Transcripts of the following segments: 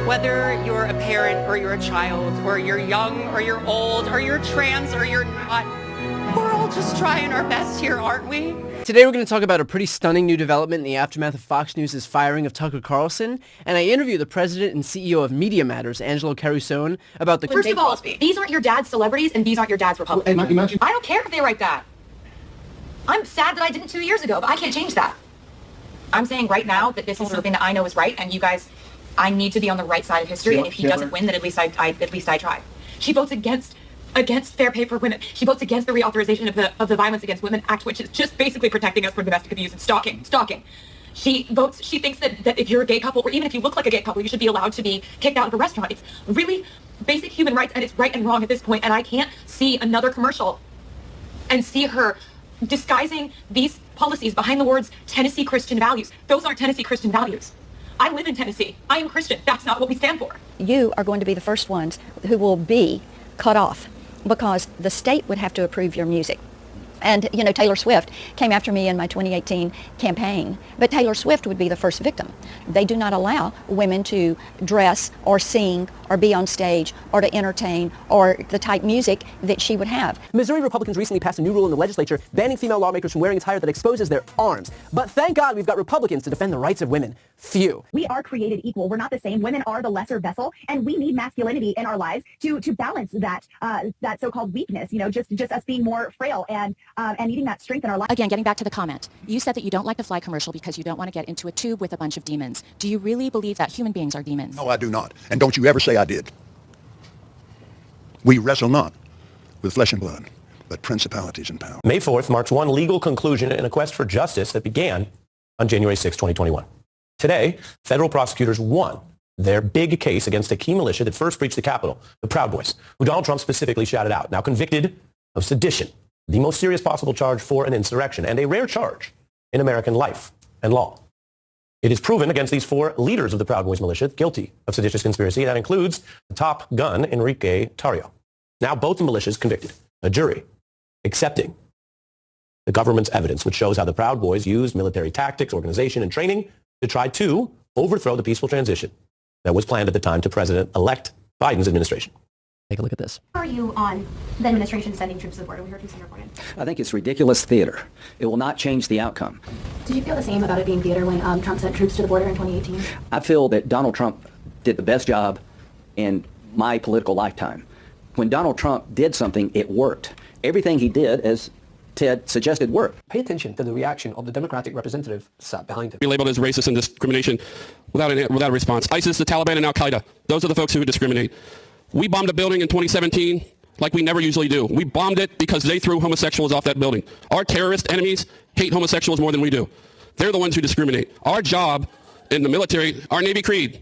Whether you're a parent or you're a child or you're young or you're old or you're trans or you're not, we're all just trying our best here, aren't we? Today we're going to talk about a pretty stunning new development in the aftermath of Fox News' firing of Tucker Carlson, and I interview the president and CEO of Media Matters, Angelo Carusones, about the... First of all, these aren't your dad's celebrities and these aren't your dad's Republicans. I don't care if they write that. I'm sad that I didn't 2 years ago, but I can't change that. I'm saying right now that this is something that I know is right, and you guys, I need to be on the right side of history, and if he doesn't win, then at least I tried. She votes against fair pay for women. She votes against the reauthorization of the Violence Against Women Act, which is just basically protecting us from domestic abuse and stalking. She thinks that if you're a gay couple, or even if you look like a gay couple, you should be allowed to be kicked out of a restaurant. It's really basic human rights, and it's right and wrong at this point, and I can't see another commercial and see her disguising these policies behind the words Tennessee Christian values. Those aren't Tennessee Christian values. I live in Tennessee. I am Christian. That's not what we stand for. You are going to be the first ones who will be cut off because the state would have to approve your music. And, you know, Taylor Swift came after me in my 2018 campaign, but Taylor Swift would be the first victim. They do not allow women to dress or sing or be on stage or to entertain or the type music that she would have. Missouri Republicans recently passed a new rule in the legislature banning female lawmakers from wearing attire that exposes their arms. But thank God we've got Republicans to defend the rights of women. Phew. We are created equal. We're not the same. Women are the lesser vessel, and we need masculinity in our lives to balance that so-called weakness, you know, just us being more frail and needing that strength in our lives. Again, getting back to the comment, you said that you don't like the fly commercial because you don't want to get into a tube with a bunch of demons. Do you really believe that human beings are demons? No, I do not. And don't you ever say I did. We wrestle not with flesh and blood, but principalities and powers. May 4th marks one legal conclusion in a quest for justice that began on January 6, 2021. Today, federal prosecutors won their big case against a key militia that first breached the Capitol, the Proud Boys, who Donald Trump specifically shouted out, now convicted of sedition, the most serious possible charge for an insurrection, and a rare charge in American life and law. It is proven against these four leaders of the Proud Boys militia guilty of seditious conspiracy. That includes the top gun, Enrique Tarrio. Now both the militias convicted, a jury accepting the government's evidence, which shows how the Proud Boys used military tactics, organization, and training to try to overthrow the peaceful transition that was planned at the time to President-elect Biden's administration. Take a look at this. How are you on the administration sending troops to the border? We heard you say you're reporting. I think it's ridiculous theater. It will not change the outcome. Did you feel the same about it being theater when Trump sent troops to the border in 2018? I feel that Donald Trump did the best job in my political lifetime. When Donald Trump did something, it worked. Everything he did, as Ted suggested, worked. Pay attention to the reaction of the Democratic representative sat behind him. Be labeled as racist and discrimination without a response. ISIS, the Taliban, and Al-Qaeda, those are the folks who discriminate. We bombed a building in 2017 like we never usually do. We bombed it because they threw homosexuals off that building. Our terrorist enemies hate homosexuals more than we do. They're the ones who discriminate. Our job in the military, our Navy creed,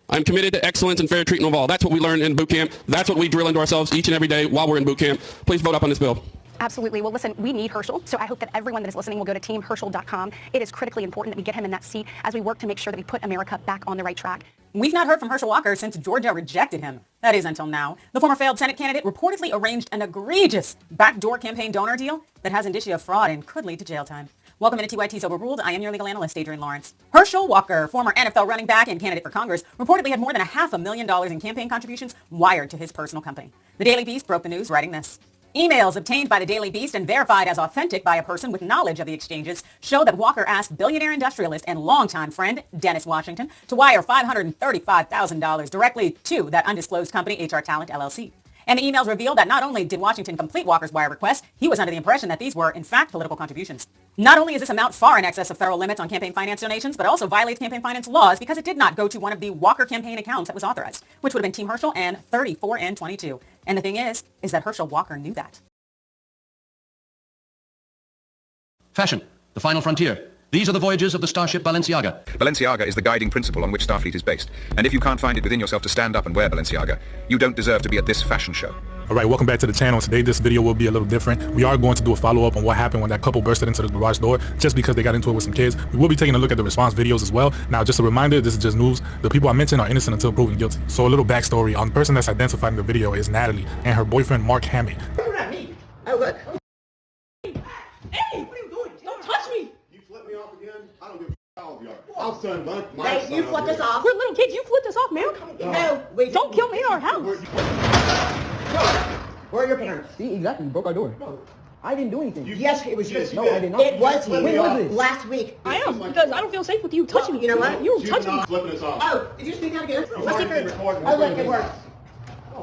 I'm committed to excellence and fair treatment of all. That's what we learn in boot camp. That's what we drill into ourselves each and every day while we're in boot camp. Please vote up on this bill. Absolutely. Well, listen, we need Hershal, so I hope that everyone that is listening will go to teamhershal.com. It is critically important that we get him in that seat as we work to make sure that we put America back on the right track. We've not heard from Herschel Walker since Georgia rejected him. That is until now. The former failed Senate candidate reportedly arranged an egregious backdoor campaign donor deal that has indicia of fraud and could lead to jail time. Welcome to TYT's Overruled. I am your legal analyst, Adrienne Lawrence. Herschel Walker, former NFL running back and candidate for Congress, reportedly had more than $500,000 in campaign contributions wired to his personal company. The Daily Beast broke the news writing this. Emails obtained by the Daily Beast and verified as authentic by a person with knowledge of the exchanges show that Walker asked billionaire industrialist and longtime friend Dennis Washington to wire $535,000 directly to that undisclosed company, HR Talent LLC. And the emails reveal that not only did Washington complete Walker's wire request, he was under the impression that these were, in fact, political contributions. Not only is this amount far in excess of federal limits on campaign finance donations, but also violates campaign finance laws because it did not go to one of the Walker campaign accounts that was authorized, which would have been Team Herschel and 34 and 22. And the thing is that Herschel Walker knew that. Fashion, the final frontier. These are the voyages of the starship Balenciaga. Balenciaga is the guiding principle on which Starfleet is based. And if you can't find it within yourself to stand up and wear Balenciaga, you don't deserve to be at this fashion show. All right, welcome back to the channel. Today, this video will be a little different. We are going to do a follow-up on what happened when that couple bursted into the garage door just because they got into it with some kids. We will be taking a look at the response videos as well. Now, just a reminder, this is just news. The people I mentioned are innocent until proven guilty. So a little backstory on the person that's identified in the video is Natalie and her boyfriend, Mark Hammond. Look at me. Oh, look. Hey, what are you doing? Don't touch me. You flip me off again? I don't give a all of y'all. son, You flipped us off. We're little kids. You flipped us off, man. No, we don't kill me in our house. Where are your parents? See, exactly. You broke our door. I didn't do anything. Yes, it was you. No, I did not. It was you. When was this? Last week. I am, because I don't feel safe with you touching me. You know what? You touching me. Flipping us off. Oh, did you speak out again? Let's see if oh, look, it works.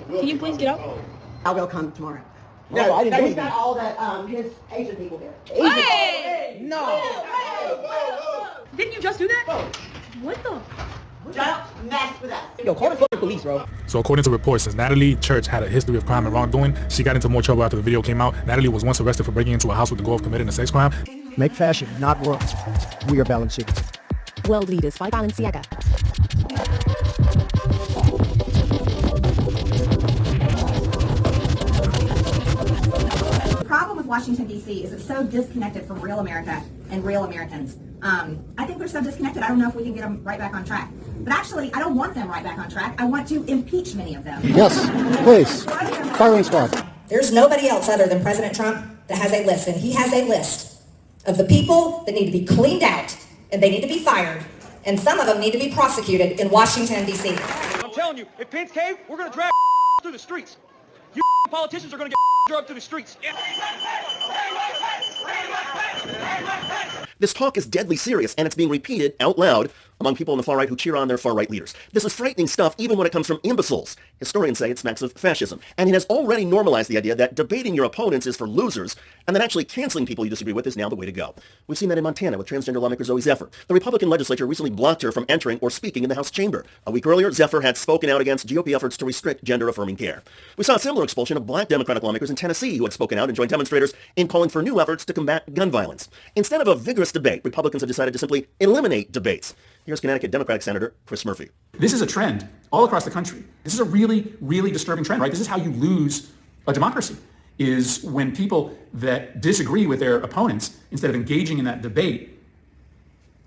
Can you please get up? I will come tomorrow. No, I didn't do he's anything. got all that, his Asian people there. Hey! No. Didn't you just do that? What the? Don't mess with us. Yo, call the fucking police, bro. So according to reports, since Natalie Church had a history of crime and wrongdoing, she got into more trouble after the video came out. Natalie was once arrested for breaking into a house with the goal of committing a sex crime. Make fashion, not work. We are Balenciaga. World leaders by Balenciaga. The problem with Washington, D.C. is it's so disconnected from real America and real Americans. I think they're so disconnected, I don't know if we can get them right back on track. But actually, I don't want them right back on track. I want to impeach many of them. Yes, please. Firing squad. There's nobody else other than President Trump that has a list, and he has a list of the people that need to be cleaned out, and they need to be fired, and some of them need to be prosecuted in Washington, D.C. I'm telling you, if pins cave, we're going to drag through the streets. You politicians are going to get drugged through the streets. This talk is deadly serious, and it's being repeated out loud among people on the far right who cheer on their far right leaders. This is frightening stuff even when it comes from imbeciles. Historians say it smacks of fascism, and it has already normalized the idea that debating your opponents is for losers, and that actually canceling people you disagree with is now the way to go. We've seen that in Montana with transgender lawmaker Zoe Zephyr. The Republican legislature recently blocked her from entering or speaking in the House chamber. A week earlier, Zephyr had spoken out against GOP efforts to restrict gender-affirming care. We saw a similar expulsion of black Democratic lawmakers in Tennessee who had spoken out and joined demonstrators in calling for new efforts to combat gun violence. Instead of a vigorous debate, Republicans have decided to simply eliminate debates. Here's Connecticut Democratic Senator Chris Murphy. This is a trend all across the country. This is a really, really disturbing trend, right? This is how you lose a democracy, is when people that disagree with their opponents, instead of engaging in that debate,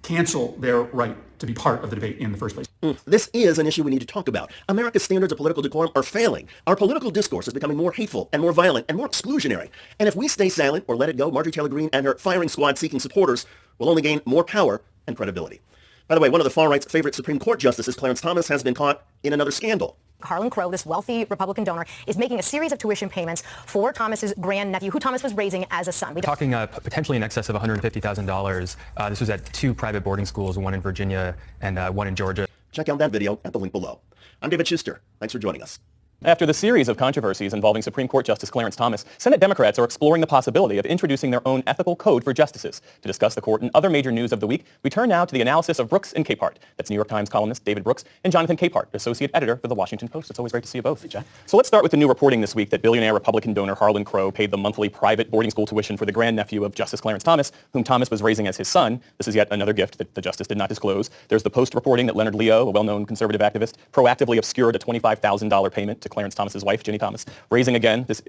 cancel their right to be part of the debate in the first place. This is an issue we need to talk about. America's standards of political decorum are failing. Our political discourse is becoming more hateful and more violent and more exclusionary. And if we stay silent or let it go, Marjorie Taylor Greene and her firing squad seeking supporters will only gain more power and credibility. By the way, one of the far right's favorite Supreme Court justices, Clarence Thomas, has been caught in another scandal. Harlan Crow, this wealthy Republican donor, is making a series of tuition payments for Thomas's grandnephew, who Thomas was raising as a son. Talking potentially in excess of $150,000. This was at 2 private boarding schools, one in Virginia and one in Georgia. Check out that video at the link below. I'm David Schuster. Thanks for joining us. After the series of controversies involving Supreme Court Justice Clarence Thomas, Senate Democrats are exploring the possibility of introducing their own ethical code for justices. To discuss the court and other major news of the week, we turn now to the analysis of Brooks and Capehart. That's New York Times columnist David Brooks and Jonathan Capehart, associate editor for the Washington Post. It's always great to see you both. Hey, Jack. So let's start with the new reporting this week that billionaire Republican donor Harlan Crow paid the monthly private boarding school tuition for the grandnephew of Justice Clarence Thomas, whom Thomas was raising as his son. This is yet another gift that the justice did not disclose. There's the Post reporting that Leonard Leo, a well-known conservative activist, proactively obscured a $25,000 payment to Clarence Thomas's wife, Ginny Thomas, raising again this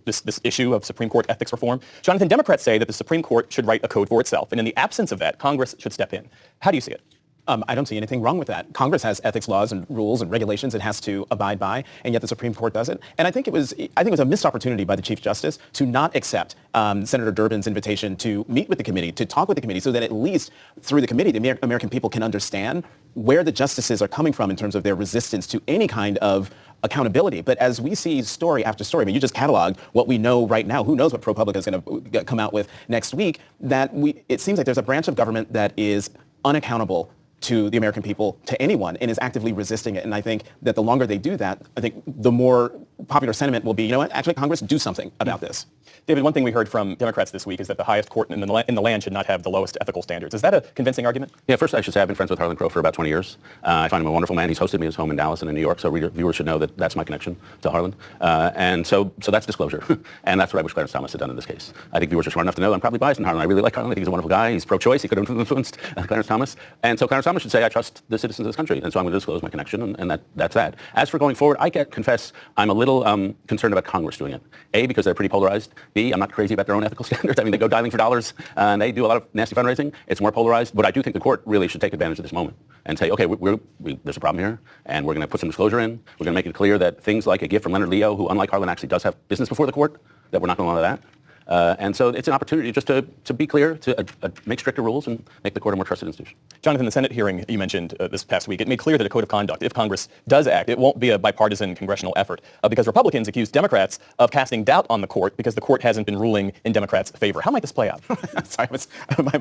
issue of Supreme Court ethics reform. Jonathan, Democrats say that the Supreme Court should write a code for itself, and in the absence of that, Congress should step in. How do you see it? I don't see anything wrong with that. Congress has ethics laws and rules and regulations it has to abide by, and yet the Supreme Court doesn't. And I think it was a missed opportunity by the Chief Justice to not accept Senator Durbin's invitation to meet with the committee, to talk with the committee, so that at least through the committee, the American people can understand where the justices are coming from in terms of their resistance to any kind of accountability. But as we see story after story, I mean, you just cataloged what we know right now. Who knows what ProPublica is going to come out with next week? It seems like there's a branch of government that is unaccountable to the American people, to anyone, and is actively resisting it. And I think that the longer they do that, I think the more popular sentiment will be, you know what, actually Congress, do something about this. David, one thing we heard from Democrats this week is that the highest court in the land should not have the lowest ethical standards. Is that a convincing argument? Yeah, first I should say I've been friends with Harlan Crow for about 20 years. I find him a wonderful man. He's hosted me at his home in Dallas and in New York, so viewers should know that that's my connection to Harlan. And so that's disclosure. And that's what I wish Clarence Thomas had done in this case. I think viewers are smart enough to know I'm probably biased in Harlan. I really like Harlan. I think he's a wonderful guy. He's pro-choice. He could have influenced Clarence Thomas. And so Clarence Thomas should say, I trust the citizens of this country. And so I'm going to disclose my connection, and that's that. As for going forward, I confess I'm a little concerned about Congress doing it. A, because they're pretty polarized. B, I'm not crazy about their own ethical standards. I mean, they go diving for dollars, and they do a lot of nasty fundraising. It's more polarized. But I do think the court really should take advantage of this moment and say, okay, there's a problem here, and we're going to put some disclosure in. We're going to make it clear that things like a gift from Leonard Leo, who, unlike Harlan, actually does have business before the court, that we're not going to allow that. And so it's an opportunity just to be clear, to make stricter rules and make the court a more trusted institution. Jonathan, the Senate hearing you mentioned this past week, it made clear that a code of conduct, if Congress does act, it won't be a bipartisan congressional effort because Republicans accuse Democrats of casting doubt on the court because the court hasn't been ruling in Democrats' favor. How might this play out? Sorry,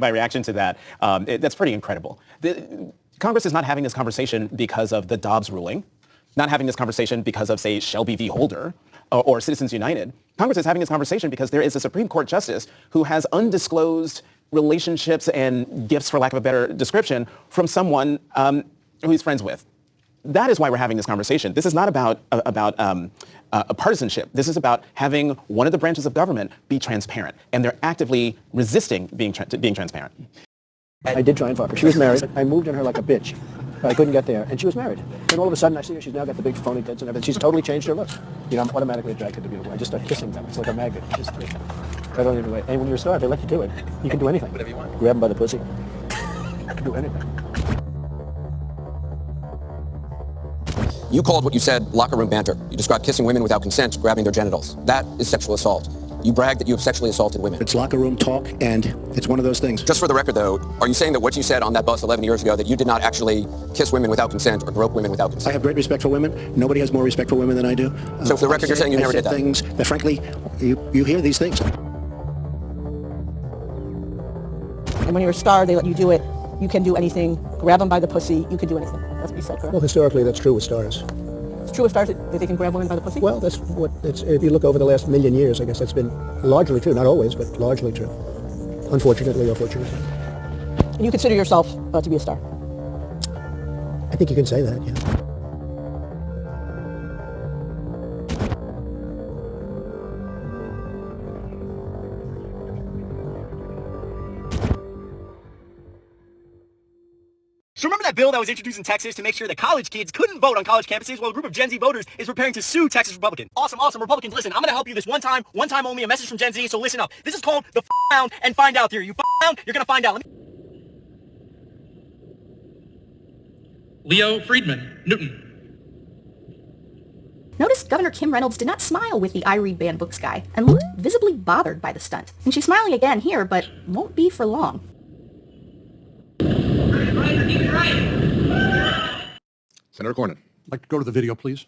my reaction to that, that's pretty incredible. Congress is not having this conversation because of the Dobbs ruling, not having this conversation because of, say, Shelby v. Holder or Citizens United. Congress is having this conversation because there is a Supreme Court justice who has undisclosed relationships and gifts, for lack of a better description, from someone who he's friends with. That is why we're having this conversation. This is not about a partisanship. This is about having one of the branches of government be transparent, and they're actively resisting being transparent. I did try and fuck her. She was married. I moved on her like a bitch. I couldn't get there, and she was married. Then all of a sudden, I see her. She's now got the big phony tits and everything. She's totally changed her looks. You know, I'm automatically attracted to beautiful. I just start kissing them. It's like a magnet. Just, I don't even wait. And when you're a star, they let you do it. You can do anything. Whatever you want. Grab them by the pussy. You can do anything. You called what you said locker room banter. You described kissing women without consent, grabbing their genitals. That is sexual assault. You brag that you have sexually assaulted women. It's locker room talk, and it's one of those things. Just for the record, though, are you saying that what you said on that bus 11 years ago, that you did not actually kiss women without consent or grope women without consent? I have great respect for women. Nobody has more respect for women than I do. So for the record, you're saying you never did that? Things that, frankly, you hear these things. And when you're a star, they let you do it. You can do anything. Grab them by the pussy. You can do anything. That's what you said, correct? Well, historically, that's true with stars. It's true with stars that they can grab women by the pussy? Well, that's what it's. If you look over the last million years, I guess that's been largely true. Not always, but largely true. Unfortunately or fortunately. And you consider yourself to be a star? I think you can say that, yeah. So remember that bill that was introduced in Texas to make sure that college kids couldn't vote on college campuses? Well, a group of Gen Z voters is preparing to sue Texas Republicans. Awesome. Republicans, listen, I'm going to help you this one time only, a message from Gen Z, so listen up. This is called the found and find out theory. You found, you're going to find out. Leo Friedman, Newton. Notice Governor Kim Reynolds did not smile with the I Read banned books guy and looked visibly bothered by the stunt. And she's smiling again here, but won't be for long. Senator Cornyn. I'd like to go to the video, please.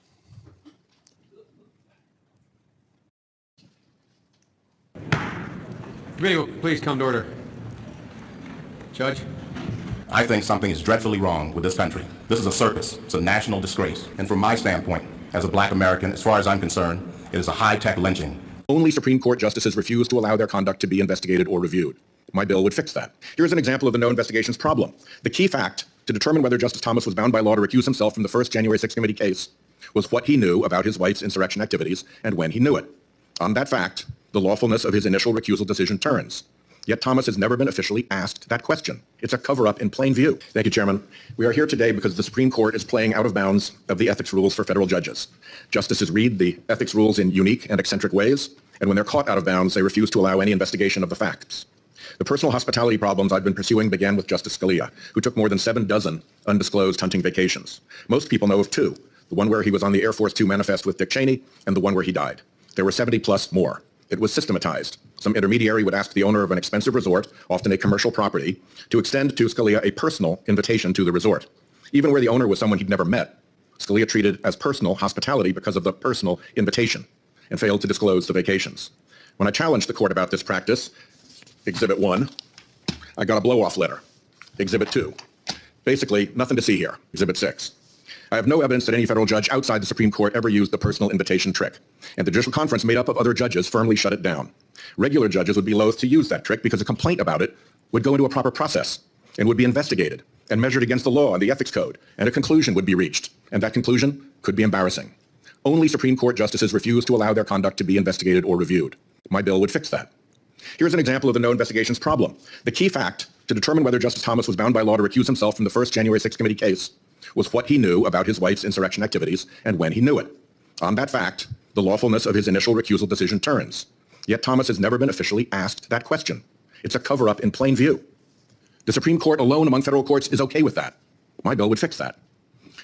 Video, please come to order. Judge? I think something is dreadfully wrong with this country. This is a circus. It's a national disgrace. And from my standpoint, as a black American, as far as I'm concerned, it is a high-tech lynching. Only Supreme Court justices refuse to allow their conduct to be investigated or reviewed. My bill would fix that. Here's an example of the no investigations problem. The key fact to determine whether Justice Thomas was bound by law to recuse himself from the first January 6th committee case was what he knew about his wife's insurrection activities and when he knew it. On that fact, the lawfulness of his initial recusal decision turns. Yet Thomas has never been officially asked that question. It's a cover-up in plain view. Thank you, Chairman. We are here today because the Supreme Court is playing out of bounds of the ethics rules for federal judges. Justices read the ethics rules in unique and eccentric ways, and when they're caught out of bounds, they refuse to allow any investigation of the facts. The personal hospitality problems I've been pursuing began with Justice Scalia, who took more than 7 dozen undisclosed hunting vacations. Most people know of 2, the one where he was on the Air Force 2 manifest with Dick Cheney, and the one where he died. There were 70 plus more. It was systematized. Some intermediary would ask the owner of an expensive resort, often a commercial property, to extend to Scalia a personal invitation to the resort. Even where the owner was someone he'd never met, Scalia treated as personal hospitality because of the personal invitation, and failed to disclose the vacations. When I challenged the court about this practice, Exhibit 1, I got a blow-off letter. Exhibit 2, basically nothing to see here. Exhibit 6. I have no evidence that any federal judge outside the Supreme Court ever used the personal invitation trick, and the Judicial Conference made up of other judges firmly shut it down. Regular judges would be loath to use that trick because a complaint about it would go into a proper process and would be investigated and measured against the law and the ethics code, and a conclusion would be reached, and that conclusion could be embarrassing. Only Supreme Court justices refuse to allow their conduct to be investigated or reviewed. My bill would fix that. Here's an example of the no investigations problem. The key fact to determine whether Justice Thomas was bound by law to recuse himself from the first January 6th committee case was what he knew about his wife's insurrection activities and when he knew it. On that fact, the lawfulness of his initial recusal decision turns. Yet Thomas has never been officially asked that question. It's a cover-up in plain view. The Supreme Court alone among federal courts is okay with that. My bill would fix that.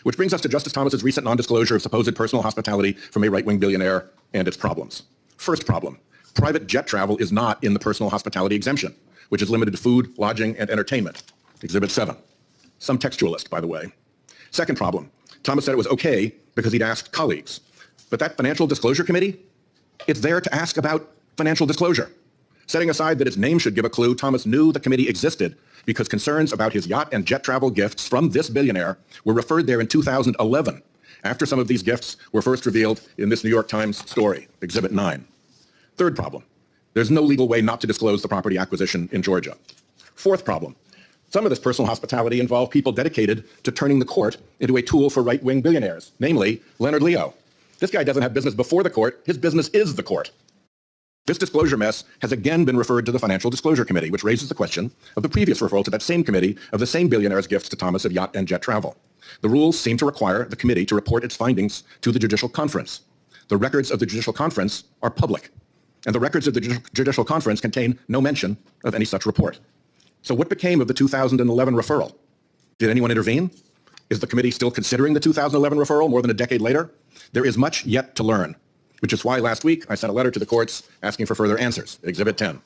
Which brings us to Justice Thomas's recent non-disclosure of supposed personal hospitality from a right-wing billionaire and its problems. First problem, Private jet travel is not in the personal hospitality exemption, which is limited to food, lodging, and entertainment. Exhibit 7. Some textualist, by the way. Second problem, Thomas said it was okay because he'd asked colleagues. But that financial disclosure committee, it's there to ask about financial disclosure. Setting aside that its name should give a clue, Thomas knew the committee existed because concerns about his yacht and jet travel gifts from this billionaire were referred there in 2011, after some of these gifts were first revealed in this New York Times story, Exhibit 9. Third problem, there's no legal way not to disclose the property acquisition in Georgia. Fourth problem, some of this personal hospitality involved people dedicated to turning the court into a tool for right-wing billionaires, namely Leonard Leo. This guy doesn't have business before the court, his business is the court. This disclosure mess has again been referred to the Financial Disclosure Committee, which raises the question of the previous referral to that same committee of the same billionaire's gifts to Thomas of yacht and jet travel. The rules seem to require the committee to report its findings to the Judicial Conference. The records of the Judicial Conference are public, and the records of the Judicial Conference contain no mention of any such report. So what became of the 2011 referral? Did anyone intervene? Is the committee still considering the 2011 referral more than a decade later? There is much yet to learn, which is why last week I sent a letter to the courts asking for further answers, Exhibit 10.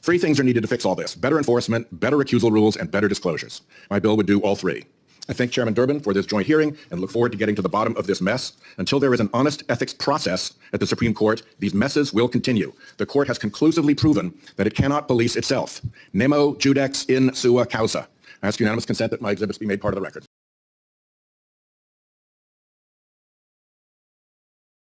3 things are needed to fix all this: better enforcement, better recusal rules, and better disclosures. My bill would do all 3. I thank Chairman Durbin for this joint hearing and look forward to getting to the bottom of this mess. Until there is an honest ethics process at the Supreme Court, these messes will continue. The court has conclusively proven that it cannot police itself. Nemo judex in sua causa. I ask unanimous consent that my exhibits be made part of the record.